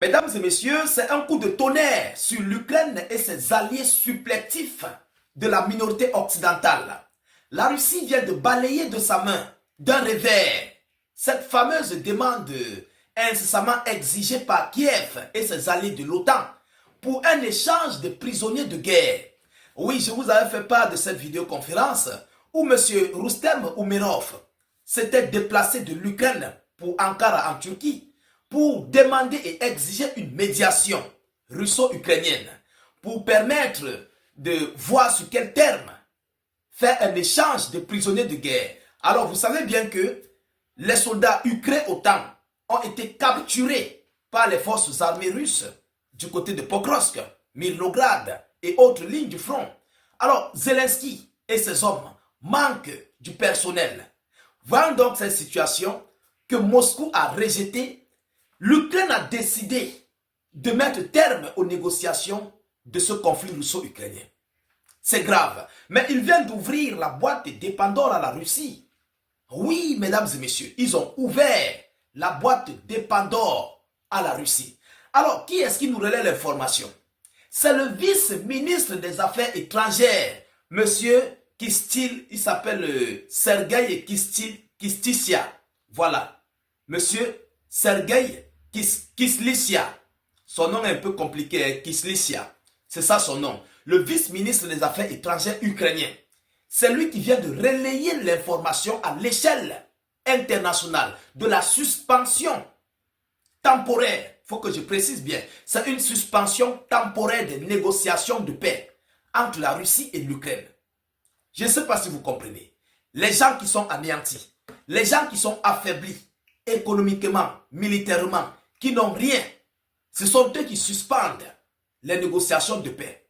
Mesdames et messieurs, c'est un coup de tonnerre sur l'Ukraine et ses alliés supplétifs de la minorité occidentale. La Russie vient de balayer de sa main, d'un revers, cette fameuse demande incessamment exigée par Kiev et ses alliés de l'OTAN pour un échange de prisonniers de guerre. Oui, je vous avais fait part de cette vidéoconférence où M. Rustem Umerov s'était déplacé de l'Ukraine pour Ankara en Turquie pour demander et exiger une médiation russo-ukrainienne pour permettre de voir sur quel terme faire un échange de prisonniers de guerre. Alors vous savez bien que les soldats ukrainiens OTAN ont été capturés par les forces armées russes du côté de Pokrovsk, Mirnograd et autres lignes du front. Alors Zelensky et ses hommes manquent du personnel. Voyons donc cette situation que Moscou a rejetée. L'Ukraine a décidé de mettre terme aux négociations de ce conflit russo-ukrainien. C'est grave, mais ils viennent d'ouvrir la boîte de Pandore à la Russie. Oui, mesdames et messieurs, ils ont ouvert la boîte de Pandore à la Russie. Alors, qui est-ce qui nous relaie l'information? C'est le vice-ministre des Affaires étrangères, monsieur Kistil, il s'appelle Sergei Kistissia. Voilà, monsieur Sergei Kislytsia. Son nom est un peu compliqué, Kislytsia. C'est ça son nom. Le vice-ministre des Affaires étrangères ukrainien. C'est lui qui vient de relayer l'information à l'échelle internationale de la suspension temporaire. Il faut que je précise bien. C'est une suspension temporaire des négociations de paix entre la Russie et l'Ukraine. Je ne sais pas si vous comprenez. Les gens qui sont anéantis, les gens qui sont affaiblis économiquement, militairement, qui n'ont rien, ce sont eux qui suspendent les négociations de paix.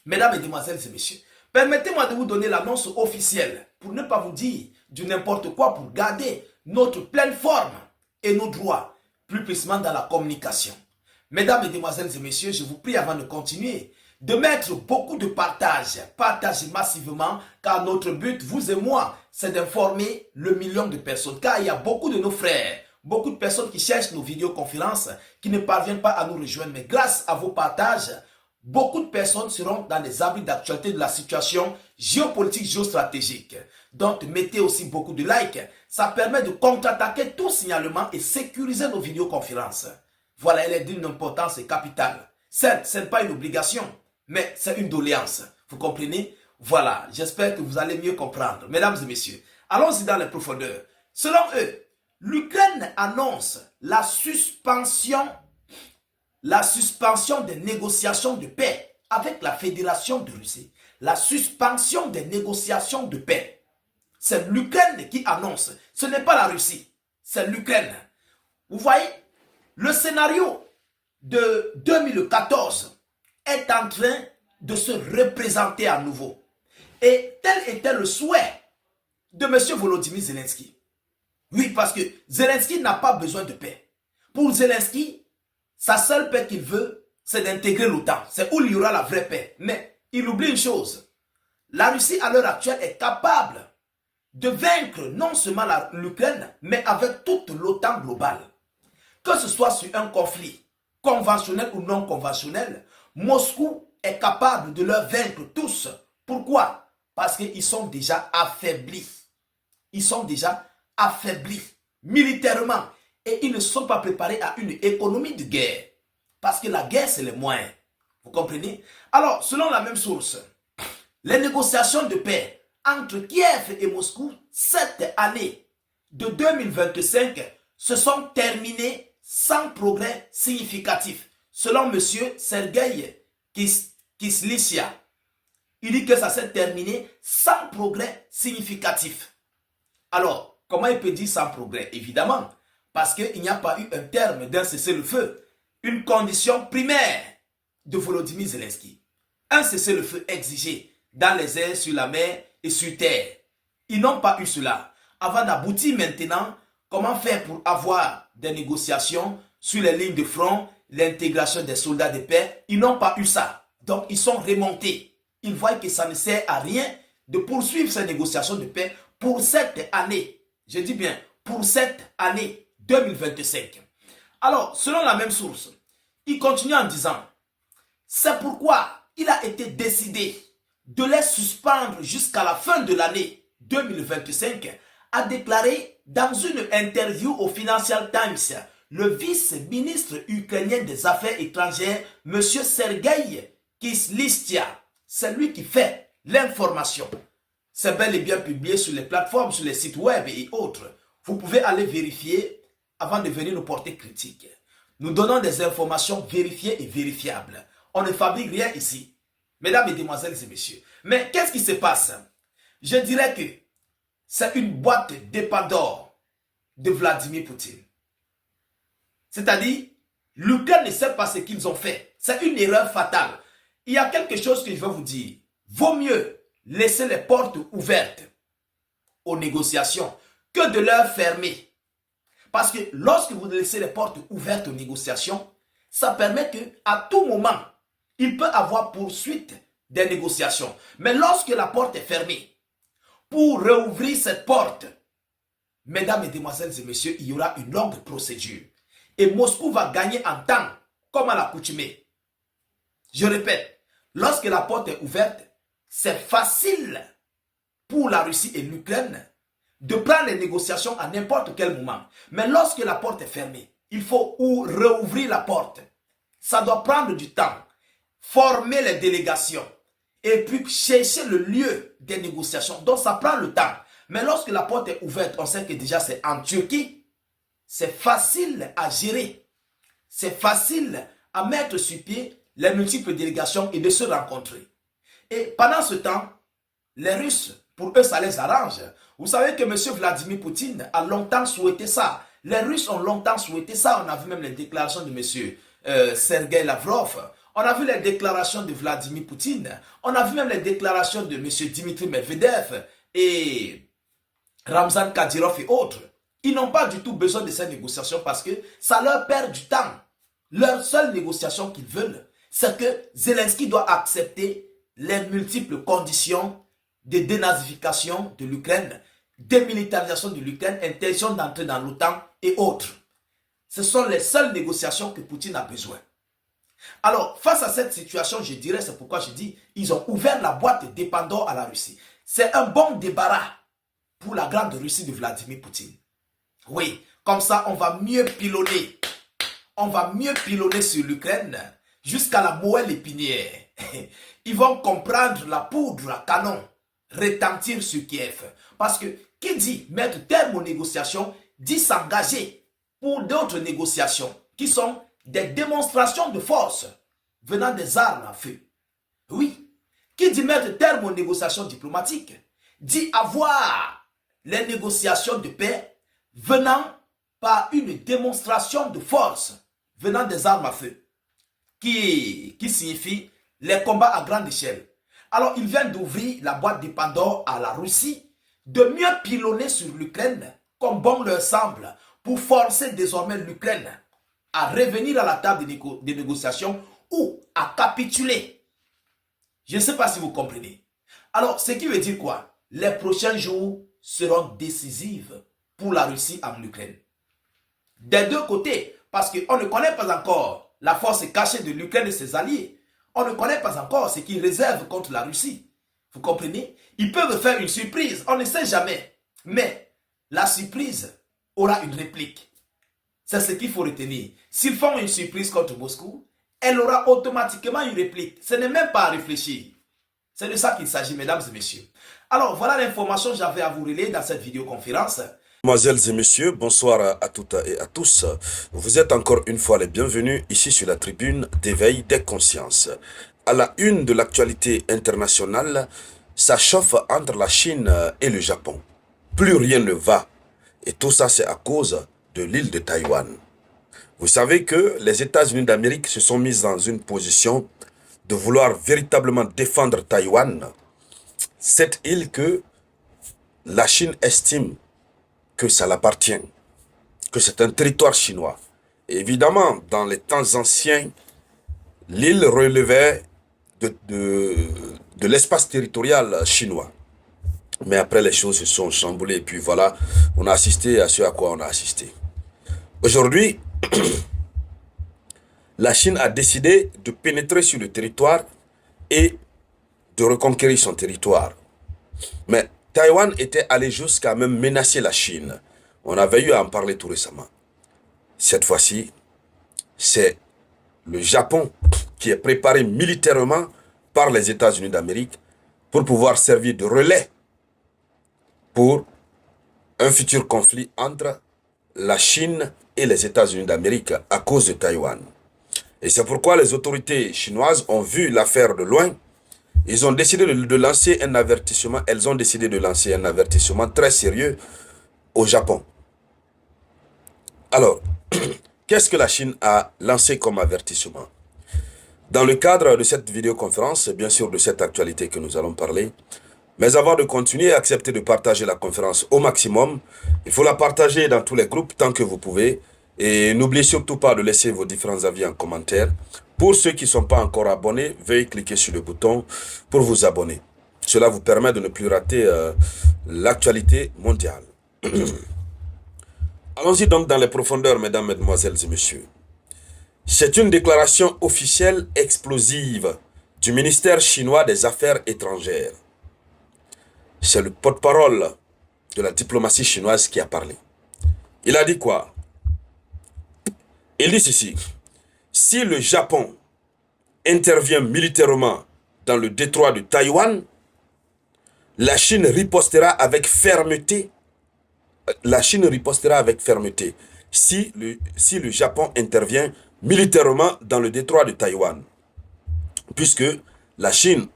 Mesdames, Mesdemoiselles et Messieurs, permettez-moi de vous donner l'annonce officielle pour ne pas vous dire du n'importe quoi, pour garder notre pleine forme et nos droits, plus précisément dans la communication. Mesdames, Mesdemoiselles et Messieurs, je vous prie avant de continuer de mettre beaucoup de partage, partagez massivement, car notre but, vous et moi, c'est d'informer le million de personnes, car il y a beaucoup de nos frères, beaucoup de personnes qui cherchent nos vidéoconférences, qui ne parviennent pas à nous rejoindre. Mais grâce à vos partages, beaucoup de personnes seront dans les abris d'actualité de la situation géopolitique, géostratégique. Donc, mettez aussi beaucoup de likes. Ça permet de contre-attaquer tout signalement et sécuriser nos vidéoconférences. Voilà, elle est d'une importance capitale. Certes, ce n'est pas une obligation, mais c'est une doléance. Vous comprenez? Voilà, j'espère que vous allez mieux comprendre. Mesdames et messieurs, allons-y dans les profondeurs. Selon eux, l'Ukraine annonce la suspension des négociations de paix avec la Fédération de Russie. La suspension des négociations de paix. C'est l'Ukraine qui annonce. Ce n'est pas la Russie, c'est l'Ukraine. Vous voyez, le scénario de 2014 est en train de se représenter à nouveau. Et tel était le souhait de M. Volodymyr Zelensky. Oui, parce que Zelensky n'a pas besoin de paix. Pour Zelensky, sa seule paix qu'il veut, c'est d'intégrer l'OTAN. C'est où il y aura la vraie paix. Mais il oublie une chose. La Russie, à l'heure actuelle, est capable de vaincre non seulement l'Ukraine, mais avec toute l'OTAN globale. Que ce soit sur un conflit conventionnel ou non conventionnel, Moscou est capable de leur vaincre tous. Pourquoi? Parce qu'ils sont déjà affaiblis. Ils sont déjà affaiblis militairement. Et ils ne sont pas préparés à une économie de guerre. Parce que la guerre, c'est le moyen. Vous comprenez? Alors, selon la même source, les négociations de paix entre Kiev et Moscou, cette année de 2025, se sont terminées sans progrès significatif. Selon M. Sergei Kislytsia, il dit que ça s'est terminé sans progrès significatif. Alors, comment il peut dire sans progrès? Évidemment, parce qu'il n'y a pas eu un terme d'un cessez-le-feu, une condition primaire de Volodymyr Zelensky. Un cessez-le-feu exigé dans les airs, sur la mer et sur terre. Ils n'ont pas eu cela. Avant d'aboutir maintenant, comment faire pour avoir des négociations sur les lignes de front, l'intégration des soldats de paix? Ils n'ont pas eu ça. Donc, ils sont remontés. Ils voient que ça ne sert à rien de poursuivre ces négociations de paix pour cette année. Je dis bien, pour cette année 2025. Alors, selon la même source, Il continue en disant, c'est pourquoi il a été décidé de les suspendre jusqu'à la fin de l'année 2025, a déclaré dans une interview au Financial Times le vice-ministre ukrainien des Affaires étrangères, M. Sergei Kislytsia. C'est lui qui fait l'information. C'est bel et bien publié sur les plateformes, sur les sites web et autres. Vous pouvez aller vérifier avant de venir nous porter critique. Nous donnons des informations vérifiées et vérifiables. On ne fabrique rien ici. Mesdames, mesdemoiselles et messieurs. Mais qu'est-ce qui se passe? Je dirais que c'est une boîte de Pandore de Vladimir Poutine. C'est-à-dire, l'Ukraine ne sait pas ce qu'ils ont fait. C'est une erreur fatale. Il y a quelque chose que je vais vous dire. Vaut mieux laisser les portes ouvertes aux négociations que de leur fermer. Parce que lorsque vous laissez les portes ouvertes aux négociations, ça permet qu'à tout moment, il peut y avoir poursuite des négociations. Mais lorsque la porte est fermée, pour rouvrir cette porte, mesdames, mesdemoiselles et messieurs, il y aura une longue procédure. Et Moscou va gagner en temps, comme à l'accoutumée. Je répète, lorsque la porte est ouverte, c'est facile pour la Russie et l'Ukraine de prendre les négociations à n'importe quel moment. Mais lorsque la porte est fermée, il faut rouvrir la porte. Ça doit prendre du temps. Former les délégations. Et puis chercher le lieu des négociations. Donc ça prend le temps. Mais lorsque la porte est ouverte, on sait que déjà c'est en Turquie. C'est facile à gérer. C'est facile à mettre sur pied les multiples délégations et de se rencontrer. Et pendant ce temps, les Russes, pour eux, ça les arrange. Vous savez que M. Vladimir Poutine a longtemps souhaité ça. Les Russes ont longtemps souhaité ça. On a vu même les déclarations de M. Sergei Lavrov. On a vu les déclarations de Vladimir Poutine. On a vu même les déclarations de M. Dimitri Medvedev et Ramzan Kadyrov et autres. Ils n'ont pas du tout besoin de ces négociations parce que ça leur perd du temps. Leur seule négociation qu'ils veulent, c'est que Zelensky doit accepter les multiples conditions de dénazification de l'Ukraine, démilitarisation de l'Ukraine, intention d'entrer dans l'OTAN et autres. Ce sont les seules négociations que Poutine a besoin. Alors, face à cette situation, je dirais, c'est pourquoi je dis, ils ont ouvert la boîte de Pandore à la Russie. C'est un bon débarras pour la grande Russie de Vladimir Poutine. Oui, comme ça, on va mieux pilonner. On va mieux pilonner sur l'Ukraine jusqu'à la moelle épinière. Ils vont comprendre la poudre à canon retentir sur Kiev. Parce que qui dit mettre terme aux négociations, dit s'engager pour d'autres négociations qui sont des démonstrations de force venant des armes à feu. Oui, qui dit mettre terme aux négociations diplomatiques, dit avoir les négociations de paix venant par une démonstration de force venant des armes à feu, qui signifie les combats à grande échelle. Alors, ils viennent d'ouvrir la boîte de Pandore à la Russie, de mieux pilonner sur l'Ukraine, comme bon leur semble, pour forcer désormais l'Ukraine à revenir à la table des négociations ou à capituler. Je ne sais pas si vous comprenez. Alors, ce qui veut dire quoi? Les prochains jours seront décisifs pour la Russie en Ukraine. Des deux côtés, parce qu'on ne connaît pas encore la force cachée de l'Ukraine et ses alliés. On ne connaît pas encore ce qu'ils réservent contre la Russie. Vous comprenez? Ils peuvent faire une surprise, on ne sait jamais. Mais la surprise aura une réplique. C'est ce qu'il faut retenir. S'ils font une surprise contre Moscou, elle aura automatiquement une réplique. Ce n'est même pas à réfléchir. C'est de ça qu'il s'agit, mesdames et messieurs. Alors, voilà l'information que j'avais à vous relayer dans cette vidéoconférence. Mesdemoiselles et messieurs, bonsoir à toutes et à tous. Vous êtes encore une fois les bienvenus ici sur la tribune d'éveil des consciences. À la une de l'actualité internationale, ça chauffe entre la Chine et le Japon. Plus rien ne va. Et tout ça, c'est à cause de l'île de Taïwan. Vous savez que les États-Unis d'Amérique se sont mis dans une position de vouloir véritablement défendre Taïwan, cette île que la Chine estime que ça l'appartient, que c'est un territoire chinois. Et évidemment, dans les temps anciens, l'île relevait de l'espace territorial chinois. Mais après, les choses se sont chamboulées. Et puis voilà, on a assisté à ce à quoi on a assisté. Aujourd'hui, la Chine a décidé de pénétrer sur le territoire et de reconquérir son territoire. Mais Taïwan était allé jusqu'à même menacer la Chine. On avait eu à en parler tout récemment. Cette fois-ci, c'est le Japon qui est préparé militairement par les États-Unis d'Amérique pour pouvoir servir de relais pour un futur conflit entre la Chine et les États-Unis d'Amérique à cause de Taïwan. Et c'est pourquoi les autorités chinoises ont vu l'affaire de loin. Ils ont décidé de lancer un avertissement. Elles ont décidé de lancer un avertissement très sérieux au Japon. Alors, qu'est-ce que la Chine a lancé comme avertissement? Dans le cadre de cette vidéoconférence, bien sûr de cette actualité que nous allons parler, mais avant de continuer, acceptez de partager la conférence au maximum. Il faut la partager dans tous les groupes tant que vous pouvez. Et n'oubliez surtout pas de laisser vos différents avis en commentaire. Pour ceux qui ne sont pas encore abonnés, veuillez cliquer sur le bouton pour vous abonner. Cela vous permet de ne plus rater l'actualité mondiale. Allons-y donc dans les profondeurs, mesdames, mesdemoiselles et messieurs. C'est une déclaration officielle explosive du ministère chinois des Affaires étrangères. C'est le porte-parole de la diplomatie chinoise qui a parlé. Il a dit quoi? Il dit ceci. Si le Japon intervient militairement dans le détroit de Taïwan, la Chine ripostera avec fermeté. La Chine ripostera avec fermeté si le Japon intervient militairement dans le détroit de Taïwan. Puisque la Chine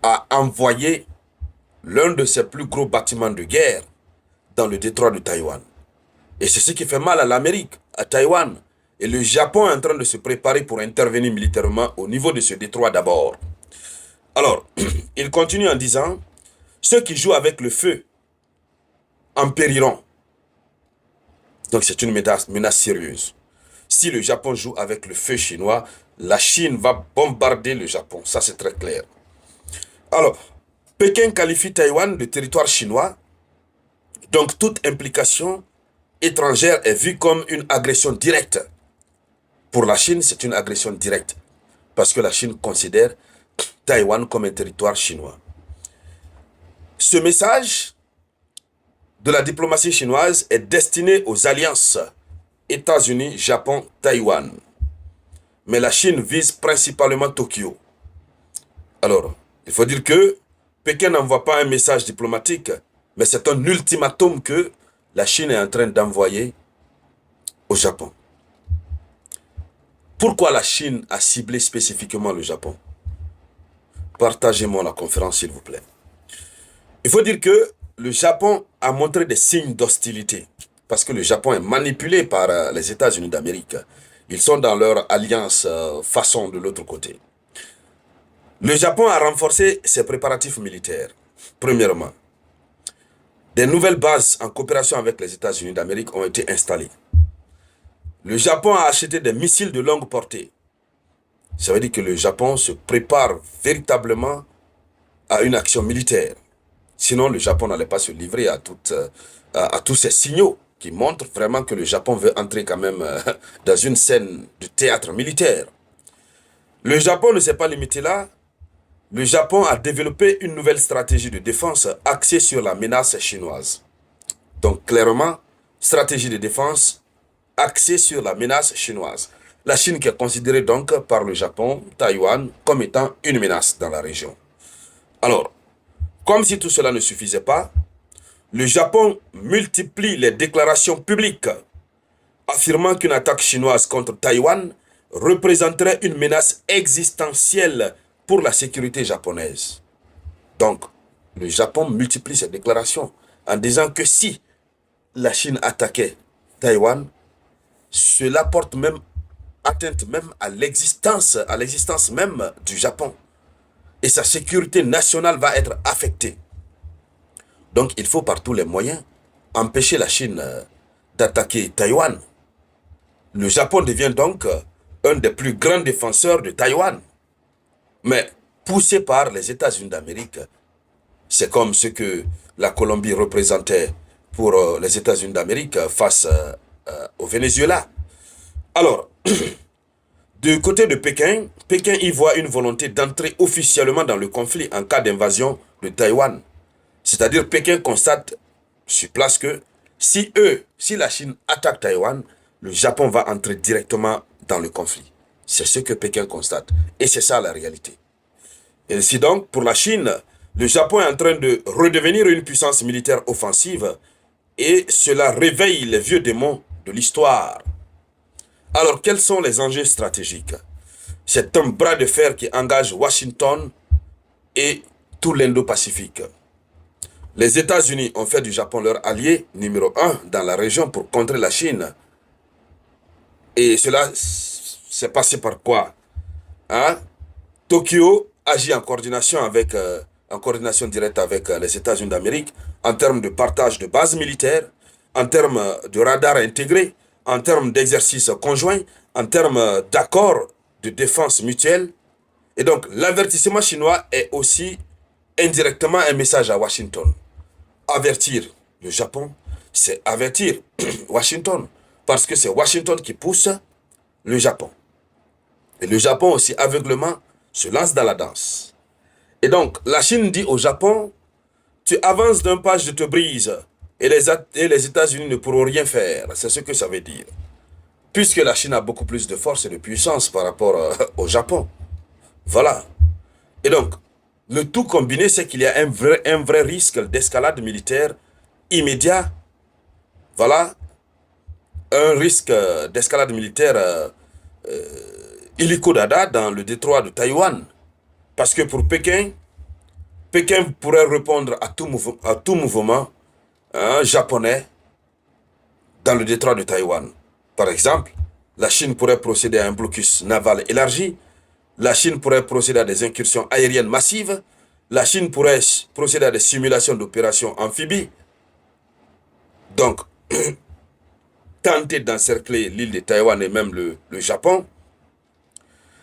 a envoyé l'un de ses plus gros bâtiments de guerre dans le détroit de Taïwan. Et c'est ce qui fait mal à l'Amérique, à Taïwan. Et le Japon est en train de se préparer pour intervenir militairement au niveau de ce détroit d'abord. Alors, il continue en disant, ceux qui jouent avec le feu en périront. Donc c'est une menace sérieuse. Si le Japon joue avec le feu chinois, la Chine va bombarder le Japon. Ça, c'est très clair. Alors, Pékin qualifie Taïwan de territoire chinois. Donc toute implication étrangère est vue comme une agression directe. Pour la Chine, c'est une agression directe. Parce que la Chine considère Taïwan comme un territoire chinois. Ce message de la diplomatie chinoise est destiné aux alliances États-Unis, Japon, Taïwan. Mais la Chine vise principalement Tokyo. Alors, il faut dire que Pékin n'envoie pas un message diplomatique, mais c'est un ultimatum que la Chine est en train d'envoyer au Japon. Pourquoi la Chine a ciblé spécifiquement le Japon? Partagez-moi la conférence, s'il vous plaît. Il faut dire que le Japon a montré des signes d'hostilité, parce que le Japon est manipulé par les États-Unis d'Amérique. Ils sont dans leur alliance façon de l'autre côté. Le Japon a renforcé ses préparatifs militaires. Premièrement, des nouvelles bases en coopération avec les États-Unis d'Amérique ont été installées. Le Japon a acheté des missiles de longue portée. Ça veut dire que le Japon se prépare véritablement à une action militaire. Sinon, le Japon n'allait pas se livrer à tous ces signaux qui montrent vraiment que le Japon veut entrer quand même dans une scène de théâtre militaire. Le Japon ne s'est pas limité là. Le Japon a développé une nouvelle stratégie de défense axée sur la menace chinoise. Donc clairement, stratégie de défense axée sur la menace chinoise. La Chine qui est considérée donc par le Japon, Taïwan, comme étant une menace dans la région. Alors, comme si tout cela ne suffisait pas, le Japon multiplie les déclarations publiques affirmant qu'une attaque chinoise contre Taïwan représenterait une menace existentielle pour la sécurité japonaise. Donc, le Japon multiplie ses déclarations en disant que si la Chine attaquait Taïwan, cela porte même atteinte même à l'existence même du Japon. Et sa sécurité nationale va être affectée. Donc, il faut par tous les moyens empêcher la Chine d'attaquer Taïwan. Le Japon devient donc un des plus grands défenseurs de Taïwan. Mais poussé par les États-Unis d'Amérique, c'est comme ce que la Colombie représentait pour les États-Unis d'Amérique face au Venezuela. Alors, Du côté de Pékin, Pékin y voit une volonté d'entrer officiellement dans le conflit en cas d'invasion de Taïwan. C'est-à-dire Pékin constate sur place que si la Chine attaque Taïwan, le Japon va entrer directement dans le conflit. C'est ce que Pékin constate. Et c'est ça la réalité. Et ainsi donc, pour la Chine, le Japon est en train de redevenir une puissance militaire offensive et cela réveille les vieux démons de l'histoire. Alors, quels sont les enjeux stratégiques? C'est un bras de fer qui engage Washington et tout l'Indo-Pacifique. Les États-Unis ont fait du Japon leur allié numéro 1 dans la région pour contrer la Chine. Et cela s'est passé par quoi? Tokyo agit en coordination directe avec les États-Unis d'Amérique en termes de partage de bases militaires, en termes de radars intégrés, en termes d'exercices conjoints, en termes d'accords de défense mutuelle. Et donc, l'avertissement chinois est aussi indirectement un message à Washington. Avertir le Japon, c'est avertir Washington, parce que c'est Washington qui pousse le Japon. Et le Japon aussi aveuglement se lance dans la danse. Et donc, la Chine dit au Japon, tu avances d'un pas, je te brise. Et les États-Unis ne pourront rien faire. C'est ce que ça veut dire. Puisque la Chine a beaucoup plus de force et de puissance par rapport au Japon. Voilà. Et donc, le tout combiné, c'est qu'il y a un vrai risque d'escalade militaire immédiat. Voilà. Un risque d'escalade militaire illico dada dans le détroit de Taïwan. Parce que pour Pékin, Pékin pourrait répondre à tout mouvement japonais dans le détroit de Taïwan. Par exemple, la Chine pourrait procéder à un blocus naval élargi. La Chine pourrait procéder à des incursions aériennes massives. La Chine pourrait procéder à des simulations d'opérations amphibies. Donc, tenter d'encercler l'île de Taïwan et même le Japon.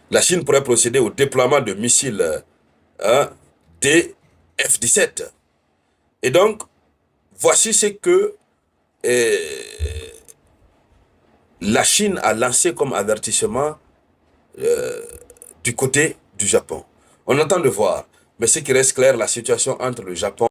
La Chine pourrait procéder au déploiement de missiles des F-17. Et donc, voici ce que la Chine a lancé comme avertissement du côté du Japon. On entend de voir, mais ce qui reste clair, la situation entre le Japon